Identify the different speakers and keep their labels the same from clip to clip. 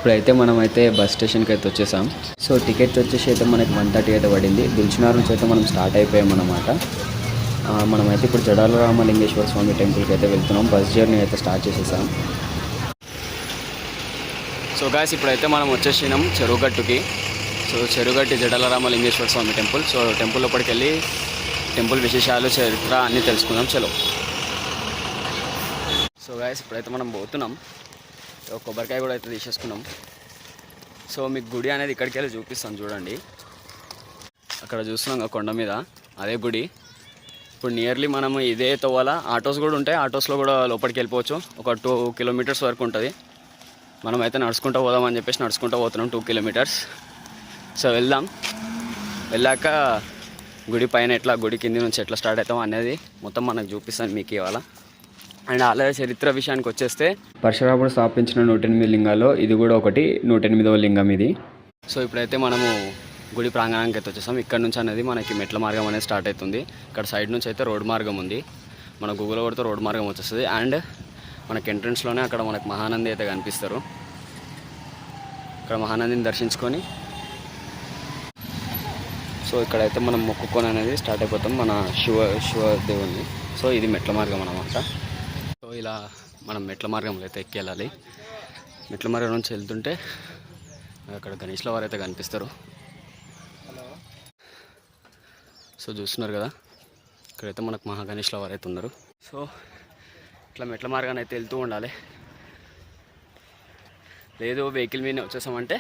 Speaker 1: ఇప్పుడైతే మనమైతే బస్ స్టేషన్కి అయితే వచ్చేసాం. సో టికెట్ వచ్చేసి అయితే మనకి 130 అయితే పడింది. దిల్చునార్ నుంచి అయితే మనం స్టార్ట్ అయిపోయాం అన్నమాట. మనమైతే ఇప్పుడు జడాలరామలింగేశ్వర స్వామి టెంపుల్కి అయితే వెళ్తున్నాం. బస్ జర్నీ అయితే స్టార్ట్ చేసేసాం. సో గాయస్ ఇప్పుడైతే మనం వచ్చేసినాం చెరువుగట్టుకి. సో చెరువుగట్టు జడాలరామలింగేశ్వర స్వామి టెంపుల్. సో టెంపుల్ లోపలికి వెళ్ళి టెంపుల్ విశేషాలు చరిత్ర అన్నీ తెలుసుకుందాం. చలో. సో గాయస్ ఇప్పుడైతే మనం పోతున్నాం. కొబ్బరికాయ కూడా అయితే తీసేసుకున్నాం. సో మీకు గుడి అనేది ఇక్కడికి వెళ్ళి చూపిస్తాను చూడండి. అక్కడ చూస్తున్నాం కొండ మీద అదే గుడి. ఇప్పుడు నియర్లీ మనం ఇదే తోవాల ఆటోస్ కూడా ఉంటాయి. ఆటోస్లో కూడా లోపలికి వెళ్ళిపోవచ్చు. ఒక 2 కిలోమీటర్స్ వరకు ఉంటుంది. మనం అయితే నడుచుకుంటూ పోదామని చెప్పేసి నడుచుకుంటూ పోతున్నాం 2 కిలోమీటర్స్. సో వెళ్దాం. వెళ్ళాక గుడి పైన ఎట్లా గుడి కింది నుంచి ఎట్లా స్టార్ట్ అవుతాం అనేది మొత్తం మనకు చూపిస్తాను మీకు ఇవాళ. అండ్ అలాగే చరిత్ర విషయానికి వచ్చేస్తే పరశురాముడు స్థాపించిన 108 లింగాల్లో ఇది కూడా ఒకటి 108వ లింగం ఇది. సో ఇప్పుడైతే మనము గుడి ప్రాంగణానికి అయితే వచ్చేసాం. ఇక్కడ నుంచి అనేది మనకి మెట్ల మార్గం అనేది స్టార్ట్ అవుతుంది. ఇక్కడ సైడ్ నుంచి అయితే రోడ్ మార్గం ఉంది. మన గూగుల్లో కొడితే రోడ్ మార్గం వచ్చేస్తుంది. అండ్ మనకి ఎంట్రన్స్లోనే అక్కడ మనకు మహానంది అయితే కనిపిస్తారు. ఇక్కడ మహానందిని దర్శించుకొని సో ఇక్కడైతే మనం మొక్కుకొని అనేది స్టార్ట్ అయిపోతాం మన శివదేవుని. సో ఇది మెట్ల మార్గం అన్నమాట. సో ఇలా మనం మెట్ల మార్గంలో అయితే ఎక్కి వెళ్ళాలి. మెట్ల మార్గం నుంచి వెళ్తుంటే అక్కడ గణేష్ల వారు అయితే కనిపిస్తారు. సో చూస్తున్నారు కదా, ఇక్కడైతే మనకు మహాగణేష్ల వారు అయితే ఉన్నారు. సో ఇట్లా మెట్ల మార్గాన్ని అయితే వెళ్తూ ఉండాలి. లేదు వెహికల్ మీదనే వచ్చేసామంటే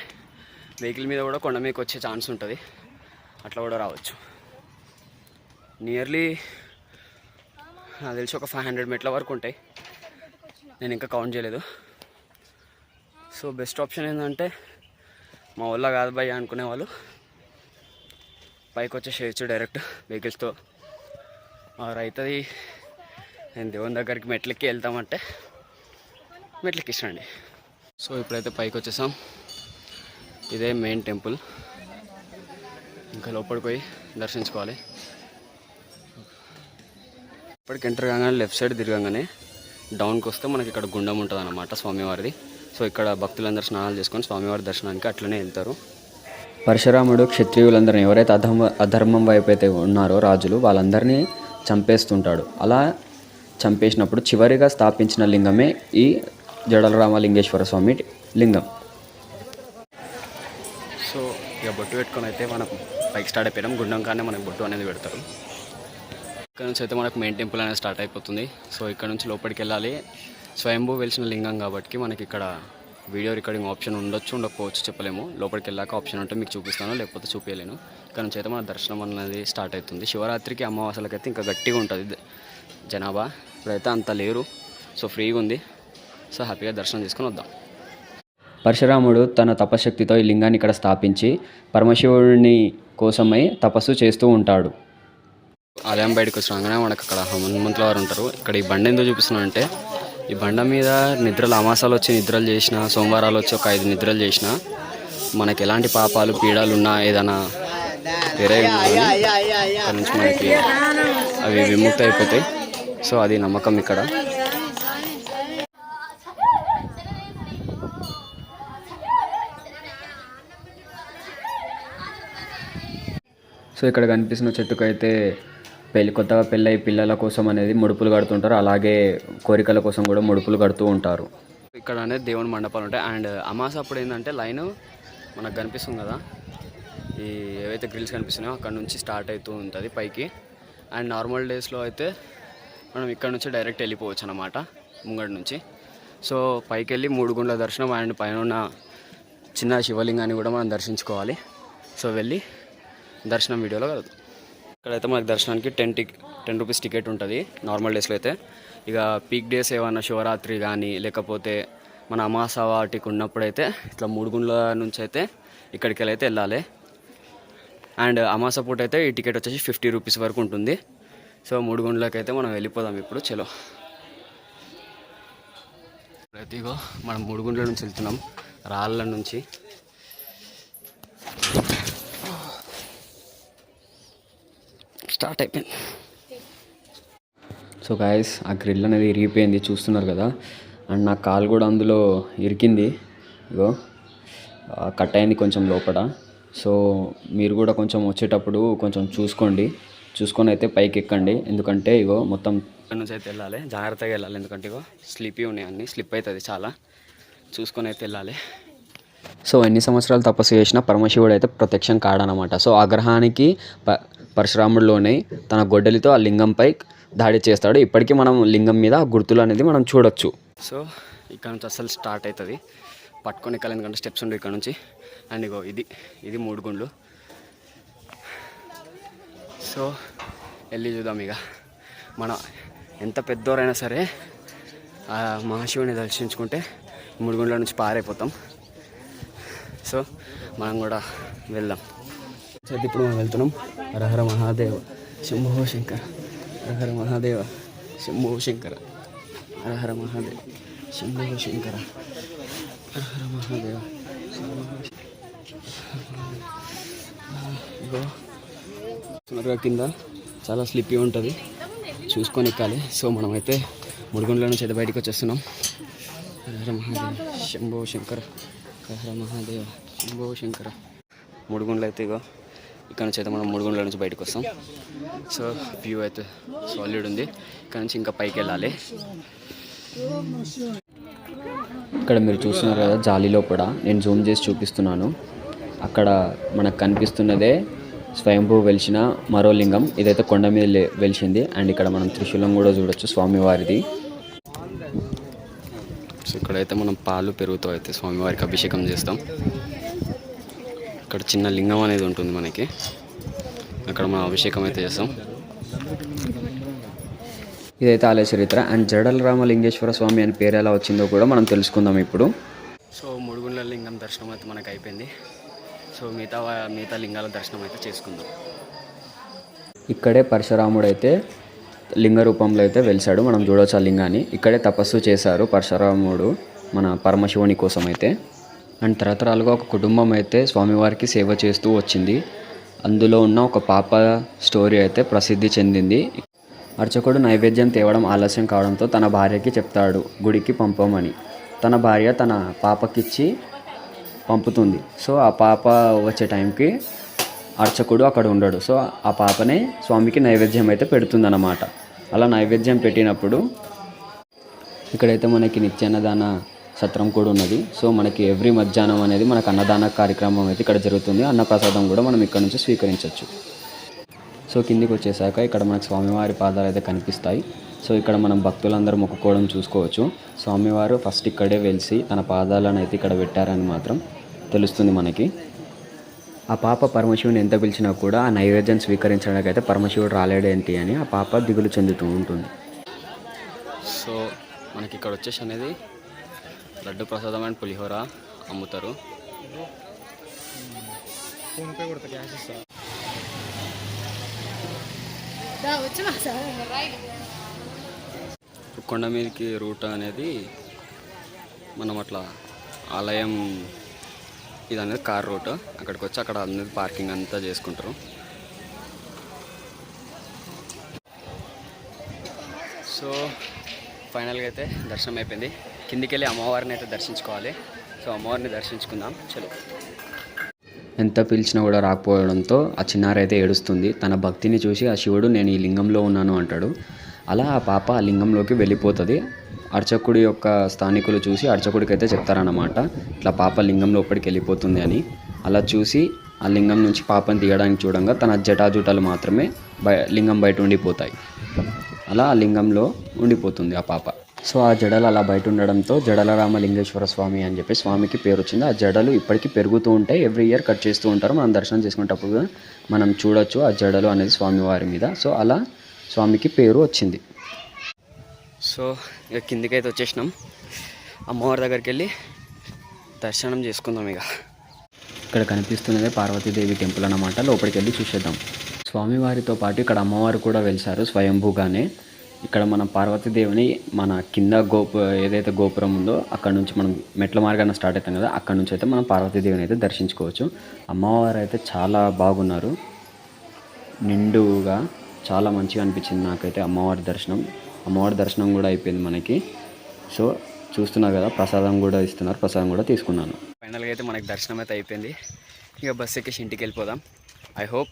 Speaker 1: వెహికల్ మీద కూడా కొండ మీదకి వచ్చే ఛాన్స్ ఉంటుంది. అట్లా కూడా రావచ్చు. నియర్లీ నాకు తెలిసి ఒక 500 మెట్ల వరకు ఉంటాయి. నేను ఇంకా కౌంట్ చేయలేదు. సో బెస్ట్ ఆప్షన్ ఏంటంటే మా వల్ల కాదు భయ్య అనుకునే వాళ్ళు పైకి వచ్చేసేయచ్చు డైరెక్ట్ వెహికల్స్తో. అవుతుంది నేను దేవుని దగ్గరికి మెట్లెక్కి వెళ్తామంటే మెట్లెక్కించండి. సో ఇప్పుడైతే పైకి వచ్చేసాం. ఇదే మెయిన్ టెంపుల్. ఇంకా లోపలికి పోయి దర్శించుకోవాలి. ఇప్పటికి ఎంటర్ కాగానే లెఫ్ట్ సైడ్ తిరగగానే డౌన్కి వస్తే మనకి ఇక్కడ గుండం ఉంటుంది అన్నమాట స్వామివారిది. సో ఇక్కడ భక్తులందరూ స్నానాలు చేసుకొని స్వామివారి దర్శనానికి అట్లనే వెళ్తారు. పరశురాముడు క్షత్రియులందరినీ ఎవరైతే అధర్మం వైపు అయితే ఉన్నారో రాజులు వాళ్ళందరినీ చంపేస్తుంటాడు. అలా చంపేసినప్పుడు చివరిగా స్థాపించిన లింగమే ఈ జడాలరామలింగేశ్వర స్వామి లింగం. సో ఇక బొట్టు పెట్టుకొని అయితే మనం పైకి స్టార్ట్ అయిపోయాం. గుండం కానీ మనకు బొట్టు అనేది పెడతారు. ఇక్కడ నుంచి అయితే మనకు మెయిన్ టెంపుల్ అనేది స్టార్ట్ అయిపోతుంది. సో ఇక్కడ నుంచి లోపలికి వెళ్ళాలి. స్వయంభూ వెలిసిన లింగం కాబట్టి మనకి ఇక్కడ వీడియో రికార్డింగ్ ఆప్షన్ ఉండొచ్చు ఉండకపోవచ్చు చెప్పలేము. లోపలికి వెళ్ళాక ఆప్షన్ ఉంటే మీకు చూపిస్తాను, లేకపోతే చూపించలేను. ఇక్కడ నుంచి అయితే మన దర్శనం అనేది స్టార్ట్ అవుతుంది. శివరాత్రికి అమావాస్యలకైతే ఇంకా గట్టిగా ఉంటుంది జనాభా. ఇప్పుడైతే అంత లేరు. సో ఫ్రీగా ఉంది. సో హ్యాపీగా దర్శనం చేసుకొని వద్దాం. పరశురాముడు తన తపశక్తితో ఈ లింగాన్ని ఇక్కడ స్థాపించి పరమశివుడిని కోసమై తపస్సు చేస్తూ ఉంటాడు. ఆలయం బయటకు వచ్చినాగానే మనకు అక్కడ హనుమంతుల వారు ఉంటారు. ఇక్కడ ఈ బండ ఎందుకు చూపిస్తున్నానంటే ఈ బండ మీద నిద్రలు అమాసాలు వచ్చి నిద్రలు చేసిన, సోమవారాలు వచ్చి ఒక 5 నిద్రలు చేసిన మనకి ఎలాంటి పాపాలు పీడాలు ఉన్నా ఏదైనా వేరే అక్కడ నుంచి మనకి అవి విముక్తి అయిపోతాయి. సో అది నమ్మకం ఇక్కడ. సో ఇక్కడ కనిపిస్తున్న చెట్టుకు అయితే కొత్తగా పెళ్ళై పిల్లల కోసం అనేది ముడుపులు కడుతుంటారు. అలాగే కోరికల కోసం కూడా ముడుపులు కడుతూ ఉంటారు. ఇక్కడ అనేది దేవుని మండపాలు ఉంటాయి. అండ్ అమాస అప్పుడు ఏంటంటే లైన్ మనకు కనిపిస్తుంది కదా, ఈ ఏవైతే గ్రిల్స్ కనిపిస్తున్నాయో అక్కడ నుంచి స్టార్ట్ అవుతూ ఉంటుంది పైకి. అండ్ నార్మల్ డేస్లో అయితే మనం ఇక్కడ నుంచి డైరెక్ట్ వెళ్ళిపోవచ్చు అన్నమాట ముంగడి నుంచి. సో పైకి వెళ్ళి 3 గుండ్ల దర్శనం అండ్ పైన ఉన్న చిన్న శివలింగాన్ని కూడా మనం దర్శించుకోవాలి. సో వెళ్ళి దర్శనం వీడియోలో కలుగుతాం. ఇక్కడైతే మనకు దర్శనానికి 10 రూపీస్ టికెట్ ఉంటుంది నార్మల్ డేస్లో అయితే. ఇక పీక్ డేస్ ఏమన్నా శివరాత్రి కానీ లేకపోతే మన అమాస వాటికి ఉన్నప్పుడైతే ఇట్లా 3 గుండ్ల నుంచి అయితే ఇక్కడికి వెళ్ళైతే వెళ్ళాలి. అండ్ అమాస పూట అయితే ఈ టికెట్ వచ్చేసి 50 రూపీస్ వరకు ఉంటుంది. సో 3 గుండ్లకి అయితే మనం వెళ్ళిపోదాం ఇప్పుడు. చలో ప్రతిగో మనం 3 గుండ్ల నుంచి వెళ్తున్నాం, రాళ్ళ నుంచి. స్టార్ట్ అయిపోయింది. సో గాయస్ ఆ గ్రిల్ అనేది ఇరిగిపోయింది చూస్తున్నారు కదా. అండ్ నా కాలు కూడా అందులో ఇరికింది. ఇగో కట్ అయింది కొంచెం లోపల. సో మీరు కూడా కొంచెం వచ్చేటప్పుడు కొంచెం చూసుకొని అయితే పైకి ఎక్కండి. ఎందుకంటే ఇగో మొత్తం ఇక్కడ నుంచి అయితే వెళ్ళాలి, జాగ్రత్తగా వెళ్ళాలి. ఎందుకంటే ఇగో స్లిప్పీ ఉన్నాయి, అన్నీ స్లిప్ అవుతుంది చాలా, చూసుకొని అయితే వెళ్ళాలి. సో ఎన్ని సంవత్సరాలు తపస్సు చేసినా పరమశివుడు అయితే ప్రత్యక్షం కాడనమాట. సో ఆ గ్రహానికి పరశురాముడిలోనే తన గొడ్డలితో ఆ లింగంపై దాడి చేస్తాడు. ఇప్పటికీ మనం లింగం మీద గుర్తులు అనేది మనం చూడొచ్చు. సో ఇక్కడ నుంచి అసలు స్టార్ట్ అవుతుంది, పట్టుకొని ఎక్కాలి. ఎందుకంటే స్టెప్స్ ఉండే ఇక్కడ నుంచి. అండ్ ఇగో ఇది 3 గుండ్లు. సో వెళ్ళి చూద్దాం. ఇక మన ఎంత పెద్దోరైనా సరే ఆ మహాశివుని దర్శించుకుంటే 3 గుండ్ల నుంచి పారైపోతాం. సో మనం కూడా వెళ్దాం. ఇప్పుడు మనం వెళ్తున్నాం. హరహర మహాదేవ శంభో శంకర, హరహర మహాదేవ శంభో శంకర, హరహర మహాదేవ శంభో శంకర, హరహర మహాదేవ శంభో. కింద చాలా స్లిప్పీ ఉంటుంది, చూసుకొని ఎక్కాలి. సో మనమైతే 3 గుండ్ల నుంచి అయితే బయటకు వచ్చేస్తున్నాం. హరహర మహాదేవ శంభో శంకర, హరహర మహాదేవ శంభో శంకర. 3 గుండ్లు అయితే ఇగో ఇక్కడ నుంచి అయితే మనం 3 గుండ్ల నుంచి బయటకు వస్తాం. సో వ్యూ అయితే సాలిడ్ ఉంది. ఇక్కడ నుంచి ఇంకా పైకి వెళ్ళాలి. ఇక్కడ మీరు చూస్తున్నారు కదా జాలీలో కూడా నేను జూమ్ చేసి చూపిస్తున్నాను. అక్కడ మనకు కనిపిస్తున్నదే స్వయంభూ వెలిసిన మరో లింగం. ఇదైతే కొండ మీద వెలిసింది. అండ్ ఇక్కడ మనం త్రిశూలం కూడా చూడొచ్చు స్వామివారిది. సో ఇక్కడైతే మనం పాలు పెరుగుతో అయితే స్వామివారికి అభిషేకం చేస్తాం. ఇక్కడ చిన్న లింగం అనేది ఉంటుంది మనకి, అక్కడ మనం అభిషేకం అయితే చేస్తాం. ఇదైతే ఆలయ చరిత్ర. అండ్ జడల రామలింగేశ్వర స్వామి అని పేరు ఎలా వచ్చిందో కూడా మనం తెలుసుకుందాం ఇప్పుడు. సో 3 గుండ్ల లింగం దర్శనం అయితే మనకు అయిపోయింది. సో మిగతా లింగాల దర్శనం అయితే చేసుకుందాం. ఇక్కడే పరశురాముడు అయితే లింగ రూపంలో అయితే వెలిసాడు. మనం చూడవచ్చు ఆ లింగాన్ని. ఇక్కడే తపస్సు చేశారు పరశురాముడు మన పరమశివుని కోసం అయితే. అండ్ తరతరాలుగా ఒక కుటుంబం అయితే స్వామివారికి సేవ చేస్తూ వచ్చింది. అందులో ఉన్న ఒక పాప స్టోరీ అయితే ప్రసిద్ధి చెందింది. అర్చకుడు నైవేద్యం తేవడం ఆలస్యం కావడంతో తన భార్యకి చెప్తాడు గుడికి పంపమని. తన భార్య తన పాపకిచ్చి పంపుతుంది. సో ఆ పాప వచ్చే టైంకి అర్చకుడు అక్కడ ఉండడు. సో ఆ పాపనే స్వామికి నైవేద్యం అయితే పెడుతుందన్నమాట. అలా నైవేద్యం పెట్టినప్పుడు ఇక్కడైతే మనకి నిత్యాన్నదాన సత్రం కూడా ఉన్నది. సో మనకి ఎవ్రీ మధ్యాహ్నం అనేది మనకు అన్నదాన కార్యక్రమం అయితే ఇక్కడ జరుగుతుంది. అన్నప్రసాదం కూడా మనం ఇక్కడ నుంచి స్వీకరించవచ్చు. సో కిందికి వచ్చేసాక ఇక్కడ మనకు స్వామివారి పాదాలు అయితే కనిపిస్తాయి. సో ఇక్కడ మనం భక్తులందరూ మొక్కుకోవడం చూసుకోవచ్చు. స్వామివారు ఫస్ట్ ఇక్కడే వెలిసి తన పాదాలను అయితే ఇక్కడ పెట్టారని మాత్రం తెలుస్తుంది మనకి. ఆ పాప పరమశివుని ఎంత పిలిచినా కూడా ఆ నైవేద్యం స్వీకరించడానికి అయితే పరమశివుడు రాలేడేంటి అని ఆ పాప దిగులు చెందుతూ ఉంటుంది. సో మనకి ఇక్కడ వచ్చేసి అనేది లడ్డు ప్రసాదం అండ్ పులిహోర అమ్ముతారు. కొండ మీదకి రూట్ అనేది మనం అట్లా ఆలయం ఇది అనేది కార్ రూట్. అక్కడికి వచ్చి అక్కడ అనేది పార్కింగ్ అంతా చేసుకుంటారు. సో ఫైనల్గా అయితే దర్శనం అయిపోయింది. కిందికి వెళ్ళి అమ్మవారిని అయితే దర్శించుకోవాలి. సో అమ్మవారిని దర్శించుకుందాం చలో. ఎంత పిలిచినా కూడా రాకపోవడంతో ఆ చిన్నారి అయితే ఏడుస్తుంది. తన భక్తిని చూసి ఆ శివుడు నేను ఈ లింగంలో ఉన్నాను అంటాడు. అలా ఆ పాప ఆ లింగంలోకి వెళ్ళిపోతుంది. అర్చకుడి యొక్క స్థానికులు చూసి అర్చకుడికి అయితే చెప్తారన్నమాట ఇట్లా పాప లింగం లోపలికి వెళ్ళిపోతుంది అని. అలా చూసి ఆ లింగం నుంచి పాపని తీయడానికి చూడంగా తన జటాజుటాలు మాత్రమే లింగం బయట ఉండిపోతాయి. అలా ఆ లింగంలో ఉండిపోతుంది ఆ పాప. సో ఆ జడలు అలా బయట ఉండడంతో జడల రామలింగేశ్వర స్వామి అని చెప్పి స్వామికి పేరు వచ్చింది. ఆ జడలు ఇప్పటికీ పెరుగుతూ ఉంటాయి. ఎవ్రీ ఇయర్ కట్ చేస్తూ ఉంటారు. మనం దర్శనం చేసుకునేటప్పుడు మనం చూడొచ్చు ఆ జడలు అనేది స్వామివారి మీద. సో అలా స్వామికి పేరు వచ్చింది. సో ఇక కిందికైతే వచ్చేసినాం. అమ్మవారి దగ్గరికి వెళ్ళి దర్శనం చేసుకుందాం. ఇక ఇక్కడ కనిపిస్తున్నదే పార్వతీదేవి టెంపుల్ అన్నమాట. లోపలికి వెళ్ళి చూసేద్దాం. స్వామివారితో పాటు ఇక్కడ అమ్మవారు కూడా వెలిసారు స్వయంభూగానే. ఇక్కడ మనం పార్వతీదేవిని మన కింద ఏదైతే గోపురం ఉందో అక్కడ నుంచి మనం మెట్ల మార్గాన స్టార్ట్ అవుతాం కదా, అక్కడ నుంచి అయితే మనం పార్వతీదేవిని అయితే దర్శించుకోవచ్చు. అమ్మవారు అయితే చాలా బాగున్నారు, నిండుగా చాలా మంచిగా అనిపించింది నాకైతే అమ్మవారి దర్శనం కూడా అయిపోయింది మనకి. సో చూస్తున్నారు కదా ప్రసాదం కూడా ఇస్తున్నారు, ప్రసాదం కూడా తీసుకున్నాను. ఫైనల్గా అయితే మనకి దర్శనం అయితే అయిపోయింది. ఇక బస్ ఎక్కేసి ఇంటికి వెళ్ళిపోదాం. ఐ హోప్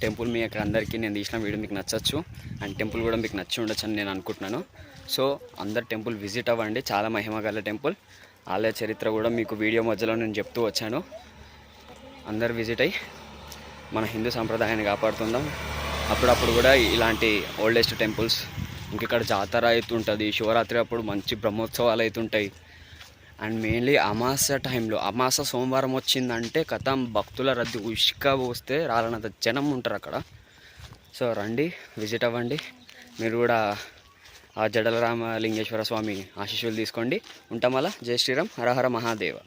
Speaker 1: టెంపుల్ మీకు అందరికీ నేను తీసిన వీడియో మీకు నచ్చచ్చు అండ్ టెంపుల్ కూడా మీకు నచ్చి ఉండొచ్చు అని నేను అనుకుంటున్నాను. సో అందరు టెంపుల్ విజిట్ అవ్వండి, చాలా మహిమగల టెంపుల్. ఆలయ చరిత్ర కూడా మీకు వీడియో మధ్యలో నేను చెప్తూ వచ్చాను. అందరు విజిట్ అయ్యి మన హిందూ సాంప్రదాయాన్ని కాపాడుతుందాం. అప్పుడప్పుడు కూడా ఇలాంటి ఓల్డెస్ట్ టెంపుల్స్ ఇంకిక్కడ జాతర అవుతుంటుంది, శివరాత్రి అప్పుడు మంచి బ్రహ్మోత్సవాలు అవుతుంటాయి. అండ్ మెయిన్లీ అమాస టైంలో, అమాస సోమవారం వచ్చిందంటే కథం భక్తుల రద్దీ ఉష్క పోస్తే రాలనంత జనం ఉంటారు అక్కడ. సో రండి, విజిట్ అవ్వండి. మీరు కూడా ఆ జడల రామలింగేశ్వర స్వామి ఆశీస్సులు తీసుకోండి. ఉంటాం అలా. జై శ్రీరామ్, హర హర మహాదేవ.